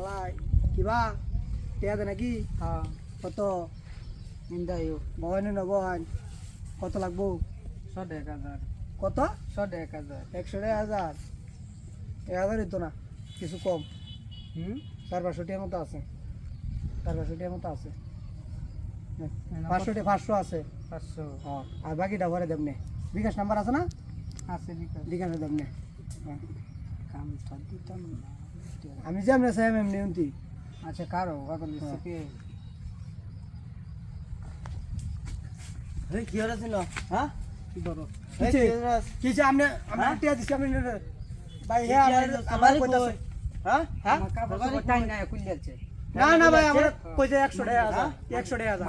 হালাই কিবা টিয়া দে নাকি হ্যাঁ কত ইন্দাইও বহান না বহান কত লাগবো 100,000 কত 100,000 100,000 1000 তো না কিছু কম হুম 400 টিয়ার মতো আছে 400 টিয়ার মতো আছে 500 আছে 500 হ্যাঁ আর বাকিটা ভরে দেবনে বিকাশ নাম্বার আছে না আছে বিকাশ বিকাশে দেবনে কাম তো দিতাম না আমি যেমন চাই এমনি উন্তি আচ্ছা কারো কত দিচ্ছে কে কি হয়েছিল হ্যাঁ কি বড় কিছে আপনি আমি টিয়া দিছি আপনি ভাই হ্যাঁ আমার কইতাছে হ্যাঁ হ্যাঁ আমার কাপড় টাইম নাই খুললেছে না না ভাই আমার কইতে 100,000 100,000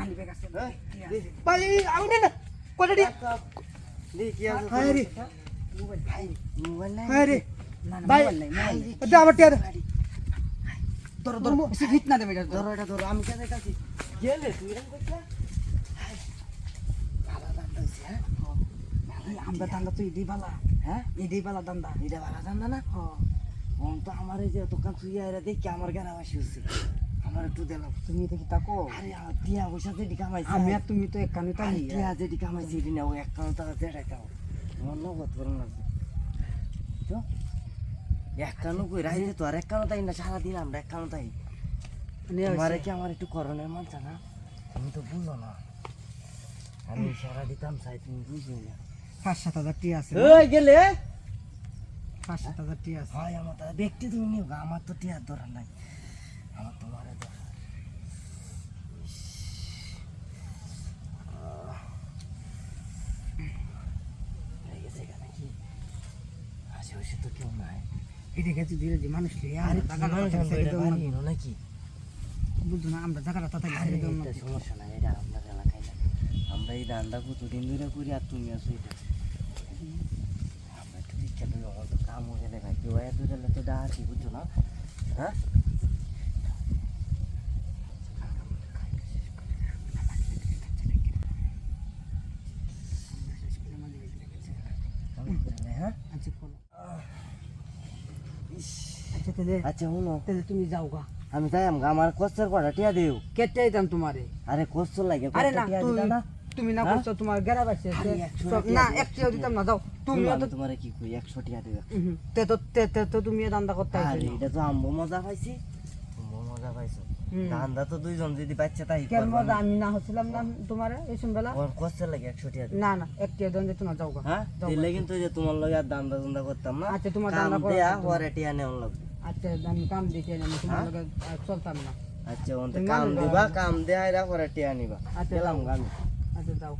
ভাই আমি না কত দি কি আছে হাই রে মোবাইল নাই হাই রে না না ভাই মোবাইল নাই মোবাইল নাই এটা আমার টিয়া দে ধরো ধরো বেশি ফিট না দেবে এটা ধরো এটা ধরো আমি কেন কাছি গেলে তুই এরকম করছিস ভালো দাম দিছি হ্যাঁ আমরা দান্দা তো ইডি বালা হ্যাঁ ইডি বালা দান্দা এটা ভালো দাম না ওন তো আমার এই যে দোকান তুই আইরা দেখি আমার গ্রামাসি হচ্ছে আমার একটু দিলাম তুমি দেখি তাকো আরে আমার টিয়া পয়সা যেটি কামাইছি আমি আর তুমি তো একখানে তাই টিয়া যেটি কামাইছি এটি না ও একখানে টাকা দেড়াই দাও আমার নগদ করুন লাগবে তো একখানো কই রাইতে তো আর একখানো তাই না সারাদিন আমরা একখানো তাই তোমারে কি আমার একটু করণের মানছে না তুমি তো বুঝো না আমি সারা দিতাম চাই তুমি বুঝো না 5-7 টি আছে ওই গেলে 5-7 টি আছে হয় আমার তারা ব্যক্তি তুমি নিও গা, আমার তো টিয়ার দরকার নাই আমার তোমার দরকার নাকি আশেপাশে তো কেউ নাই এদিকে যদি ধীরে ধীরে মানুষ লিয়ে আরে টাকা নাকি বুঝছো না আমরা জায়গাটা তাড়াতাড়ি আরে ছেড়ে দেব না এটা সমস্যা নাই এটা আপনার এলাকায় না আমরা এই ধান্দা কতদিন ধরে করি আর তুমি আসো এটা আমরা একটু দীক্ষা দিই আমার তো কাম হয়ে গেলে ভাই কেউ এত গেলে তো ডাকি বুঝছো না হ্যাঁ হ্যাঁ আচ্ছা বলো আচ্ছা তাহলে আচ্ছা শুনো তাহলে তুমি যাও গা আমি তাই আমার কষ্টের কটা টিয়া দিও কেটে দিতাম তোমারে আরে কষ্ট লাগে আরে না টিয়া দিতা না তুমি না হ্যাঁ? করছো তোমার গেরা বাসে আরে 100 না টিয়া 1 দিতাম না যাও তুমি আমি তোমারে কি কই 100 টিয়া দিও তো তুমি দান্দা করতে আরে আইছো এটা তো আম্বো মজা পাইছি আম্বো মজা পাইছো হুম। ধান্দা তো দুইজন যদি বাচ্চা তাই কেন মজা আমি না হচ্ছিলাম না তোমারে এই শুনবেলা ওর কষ্টের লাগে 100 টিয়া দিও না না 1 দিন যেত না যাও গা হ্যাঁ যাও দিলে গা। কিন্তু ওই যে তোমার লগে আর দান্দা করতাম না আচ্ছা তোমার কাম দান্দা করা দেয়া লাগবে। পরে টিয়া নেওয়ার লাগবে আচ্ছা আমি কাম দিতে আমি তোমার হ্যাঁ? লগে আর চলতাম না আচ্ছা ওনতে তুমি কাম মানুষ দিবা ভালো। কাম দেয়া এরা পরে টিয়া নিবা আচ্ছা গেলাম যাও। গান আচ্ছা যাও